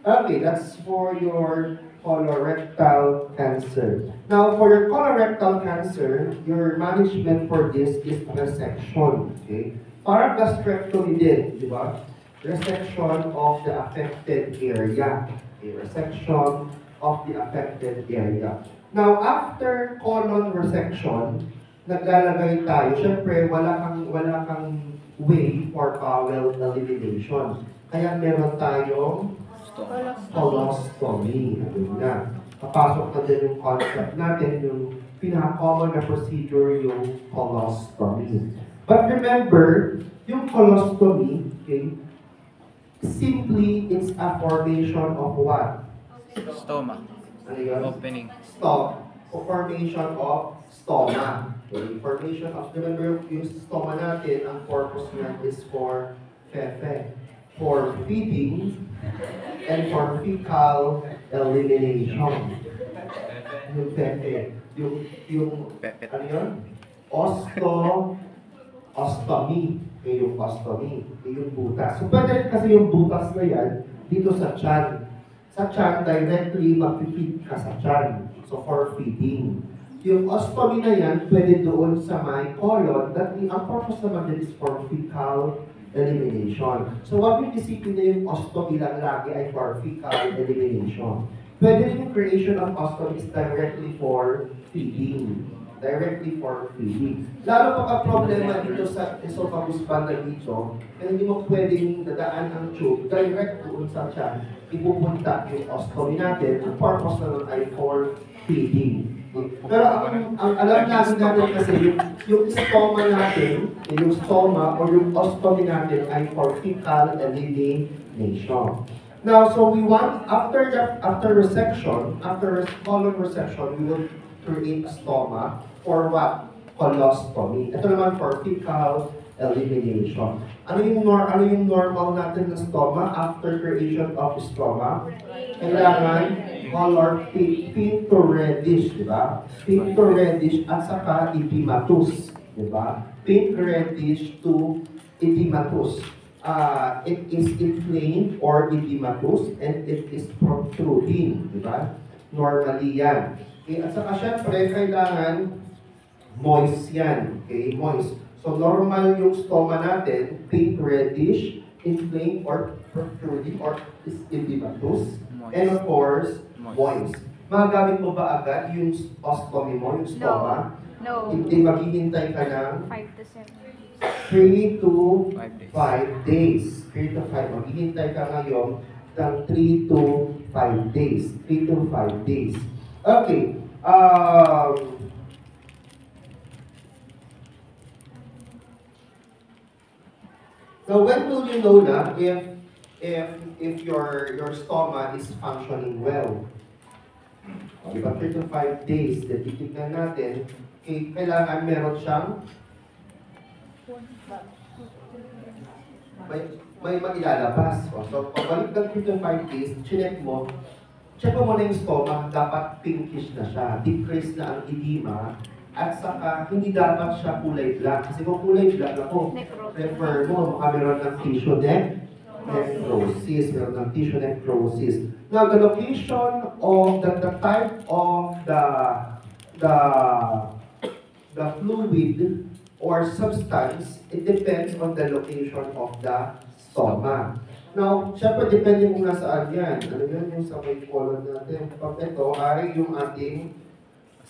Okay, that's for your colorectal cancer. Now, for your colorectal cancer, your management for this is resection. Okay? Para gastrectomy din, di ba? Resection of the affected area. Okay, resection of the affected area. Now, after colon resection, naglalagay tayo. Siyempre, wala kang way for bowel elimination. Kaya meron tayong colostomy. Ano na? Papasok na din yung concept natin, yung pinaka-common na procedure, yung colostomy. But remember, yung colostomy, okay, simply it's a formation of what? Stoma. Ano yun? Opening. Formation of stoma. Okay, formation of, remember yung stoma natin, ang purpose niya is for fefe, for feeding, and for fecal elimination. Yung fefe, yung Pepet. ano yun? Ostomy. Yung ostomy. Yung butas. So, pwede kasi yung butas na yan dito sa tiyan. Sa tiyan, directly mag-feed ka sa tiyan. So, for feeding. Yung ostomy na yan, pwede doon sa may colon. That ang purpose naman din is for fecal elimination. So, wag yung isipin na yung ostomy lang lagi ay for fecal elimination. Pwede rin yung creation of ostomy is directly for feeding. Directly for feeding. Lalo pag ang problema dito sa esophagus banda dito, kaya hindi mo pwedeng dadaan ang tube direct doon sa tiyan, ipupunta yung ostomy natin. Ang purpose naman ay for feeding. Pero ang alam natin kasi yung stoma natin, yung stoma or yung ostomy natin ay for fecal elimination. Now, so we want, after resection, after colon resection, we will create a stoma for what? Colostomy. Ito naman for fecal elimination. Ano yung normal natin na stoma after creation of stoma? Kailangan color pink to reddish, di ba? Pink to reddish at saka edematous, di ba? Pink reddish to edematous. It is inflamed or edematous and it is protruding, di ba? Normally yan. Okay, at saka syempre, kailangan moist yan. Okay, moist. So, normal yung stoma natin, pink reddish, inflamed or protruding or is edematous. And of course, moist. Magagamit mo ba agad yung ostomy mo, yung stoma? No. Hindi maghihintay ka ng 5 to 7 days. 3 to 5 5 days. 3 to 5. Maghihintay ka ngayon ng 3 to 5 days. 3 to 5 days. Okay. Now, when will you know na if your stoma is functioning well? Diba, 3 to 5 days, titignan natin, kailangan meron siyang may mailalabas. So, pagbalik ng 3 to 5 days, check mo na yung stomach, dapat pinkish na siya, decrease na ang edema, at saka hindi dapat siya kulay black. Kasi kung kulay black, ako, refer mo, baka meron ng tissue necrosis, meron ng tissue necrosis. Now, the location of the type of the fluid or substance, it depends on the location of the stoma. Now, syempre, depende kung nasaan yan. Ano yan yung sa may colon natin? Pag ito ay yung ating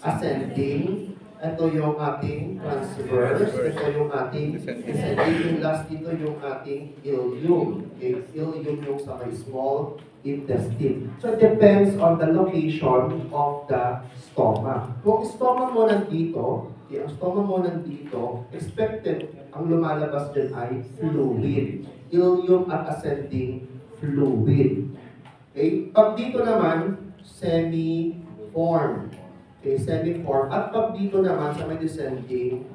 ascending, ito yung ating transverse, ito yung ating descending, yung last dito yung ating ileum. Okay? Ileum yung sa may small intestine. So, it depends on the location of the stoma. Kung stoma mo nandito, ang stoma mo nandito, expected ang lumalabas dyan ay fluid. Ileum at ascending fluid. Okay? Pag dito naman, semi-form. Okay, semi-form. At pag dito naman sa may descending,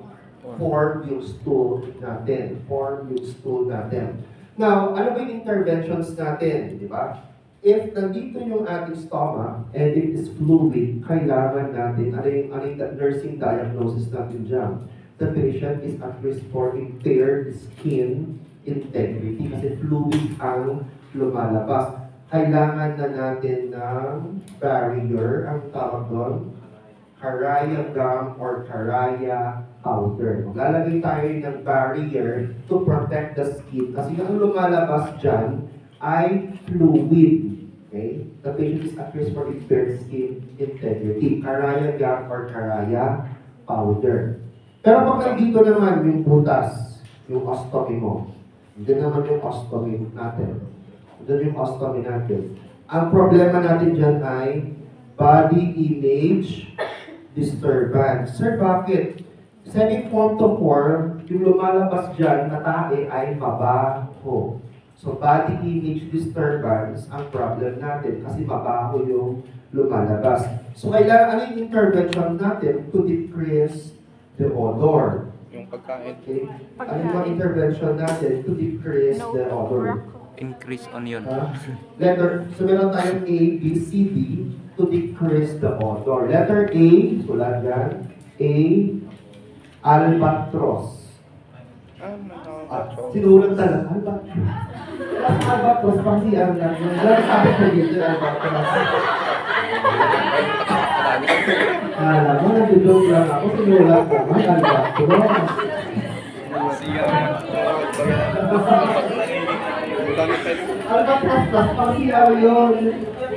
form yung stool natin. Form yung stool natin. Now, ano ba yung interventions natin? Di ba? If nandito yung ating stomach and it is fluid, kailangan natin, ano yung nursing diagnosis natin dyan? The patient is at risk for impaired skin integrity kasi fluid ang lumalabas. Kailangan na natin ng barrier, ang tawag doon, Caraya gum or Caraya powder. Maglalagay tayo ng barrier to protect the skin kasi ang lumalabas dyan ay fluid. Okay? The patient is at risk for impaired skin integrity. Caraya gum or Caraya powder. Pero pag nandito naman yung butas, yung ostomy mo, hindi naman yung ostomy natin. Doon yung ostomy natin. Ang problema natin dyan ay body image disturbance. Sir, bakit? Semi-form to form, yung lumalabas dyan na tae ay mabaho. So, body image disturbance ang problem natin kasi mabaho yung lumalabas. So, kailangan ano yung intervention natin to decrease the odor? Yung pagkain. Okay? Ano yung intervention natin to decrease the odor? Increase onion. Letter, so meron tayong A, B, C, D to decrease the odor. Letter A, sulat yan. A, albatros. Sinulat talaga, albatros. Albatros, pang si albatros. Sabi ko dito, albatros. Alam mo, nag-joke lang ako, sinulat naman, albatros. Albatros plus, pang si yun.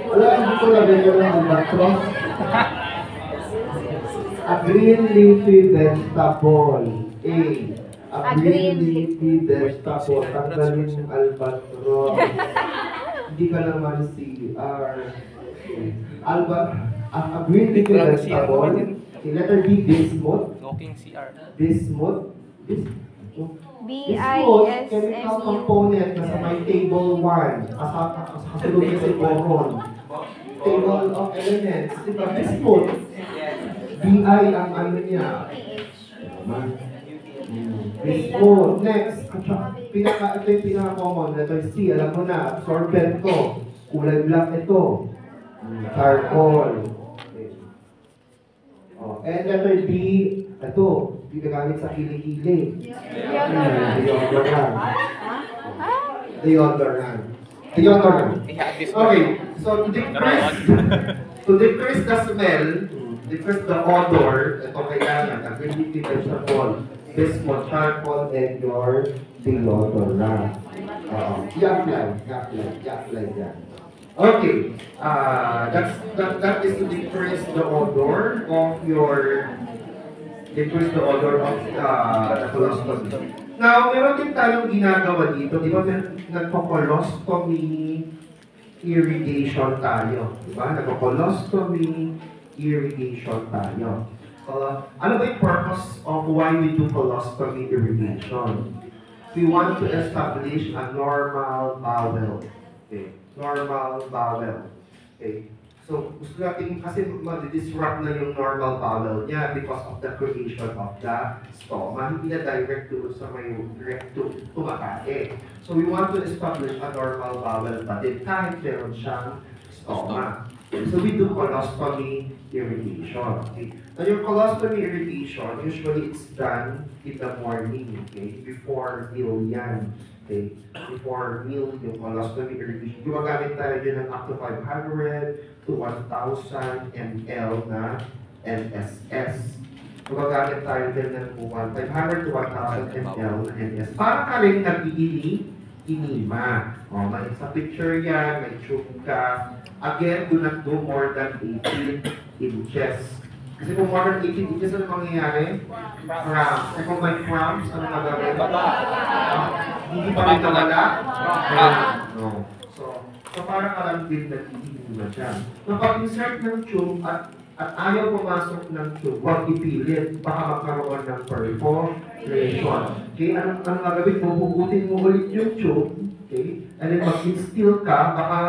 Wala, hindi ko lagay yun ng albatros. A green leafy vegetable. A. A green leafy vegetable. Tanggalin yung albatros. Hindi ka naman CR. A green leafy vegetable. Letter B, bismuth. Walking CR. Bismuth. B-I-S-M-U. Chemical component na sa may table 1. Kasunod niya si Boron. Table of elements. Diba? Bismuth. BI ang ano niya. Bismuth. Next. Ito yung pinaka-common. Letter C. Alam mo na. Absorbent to. Kulay black ito. Charcoal. And letter D. Ito. Ginagamit sa kilikili. Deodorant. Deodorant. Deodorant. Okay. So to decrease the smell, decrease the odor, ito kailangan, ang green vegetable, bismuth, charcoal, and your deodorant. I-apply yan. Okay. That is to decrease the odor of your decrease the odor of the colostomy. Now, meron din tayong ginagawa dito. Di ba, nagpo-colostomy irrigation tayo. Di ba? Nagpo-colostomy irrigation tayo. Ano ba yung purpose of why we do colostomy irrigation? We want to establish a normal bowel. Okay. Normal bowel. Okay. So, gusto natin kasi mag-disrupt na yung normal bowel niya because of the creation of the stoma. Hindi na direct to sa may rectum tumatae. So, we want to establish a normal bowel pa din kahit meron siyang stoma. Okay. So, we do colostomy irrigation. Okay. Now, yung colostomy irrigation, usually it's done in the morning, okay? Before meal yan. Okay. Before meal, yung colostomy irrigation. Gumagamit tayo din ng up to 500 to 1,000 ml na NSS. Gumagamit tayo din ng 500 to 1,000 ml na NSS. Para ka rin nag-iinima. May sa picture yan, may tube ka. Again, do not do more than 18 inches. Kasi kung more than 18 inches, ano mangyayari? Cramps. Kasi kung may cramps, ano nagagawin? Hindi pa rin nawala? No. So parang ka lang din nag-iinima siya. Kapag-insert ng tube at ayaw pumasok ng tube, huwag ipilit. Baka magkaroon ng perforation. Okay? Anong gagawin mo? Hugutin mo ulit yung tube. Okay? and then mag-instill ka, baka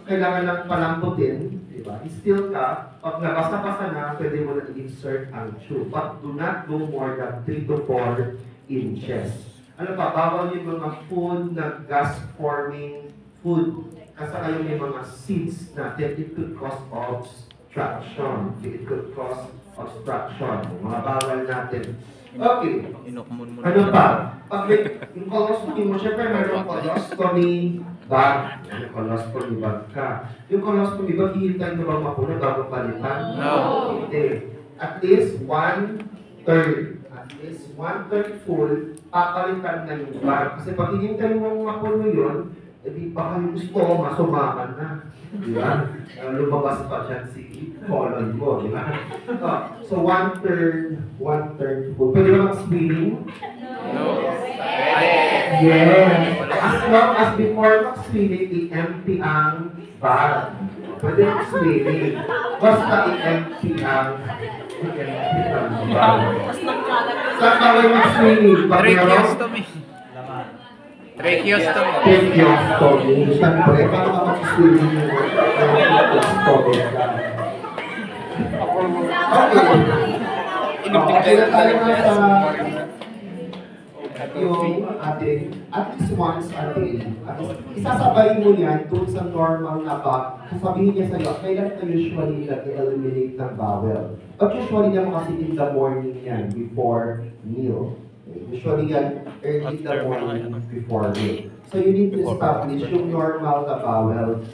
kailangan lang palambutin, di ba? Instill ka, pag nabasa-basa na, pwede mo na i-insert ang tube. But do not go more than 3 to 4 inches. Ano pa, bawal yung mga food na gas-forming food. Kasi kayo may mga seeds natin, it could cause obstruction. It could cause obstruction. Mga bawal natin. Okay. Inokmon mo Ano pa? Pag yung colostomy mo, syempre mayroong colostomy bag. Yung colostomy bag ka. Yung colostomy bag, hihintay mo ba mapuna bago palitan? No. Hindi. At least 1/3. At least 1/3 full, papalitan na yung bag. Kasi pag hihintay mo mapuno yun, edi baka yung gusto mo, masumakan na. Di ba? Lumabas pa dyan si colon mo, di ba? So 1/3 full. Pwede ba mag-screening? No. Yes. As long as before mag-screening, i-empty ang bag. Pwede mag-screening. Basta i-empty ang bag. Saan ba kayo mag-screening? Tracheostomy. Tracheostomy. Tracheostomy. Siyempre, paano ka mag-screening yung tracheostomy? Okay na tayo na sa yung ating, at least once a day. At least, isasabay mo yan dun sa normal na bag. Sasabihin niya sa'yo, kailan ka usually nag-eliminate ng bowel? But usually naman kasi in the morning yan, before meal. Usually yan, early in the morning before meal. So you need to establish yung normal na bowel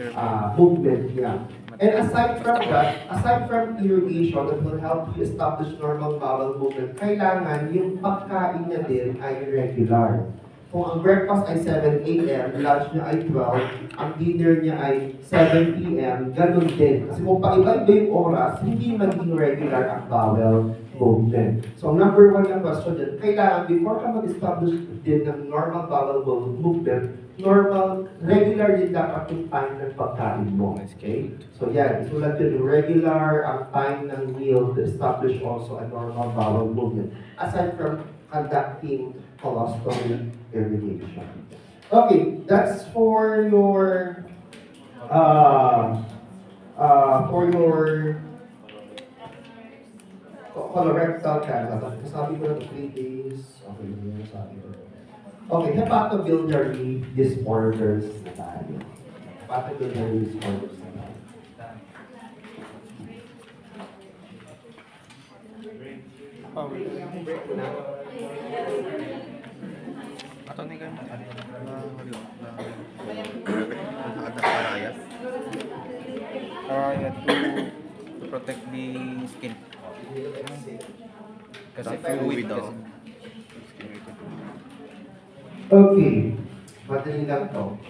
movement niya. And aside from that, aside from irrigation that will help you establish normal bowel movement, kailangan yung pagkain niya din ay regular. Kung ang breakfast ay 7 a.m., lunch niya ay 12, ang dinner niya ay 7 p.m., ganun din. Kasi kung paiba-iba yung oras, hindi maging regular ang bowel movement. So, number one na question din, kailangan before ka mag-establish din ng normal bowel movement, regular din dapat yung time ng pagkain mo. Okay? So, yan. Isulat yun, regular ang time ng meal to establish also a normal bowel movement. Aside from conducting colostomy irrigation. Okay, that's for your colorectal cancer. Sabi ko na 3 days. Okay, yun sabi ko. Okay, hepatobiliary disorders na tayo. Hepatobiliary disorders na tayo. Ato ni kan. Karaya to protect the skin. Kasi fluid daw. Okay, madali lang to.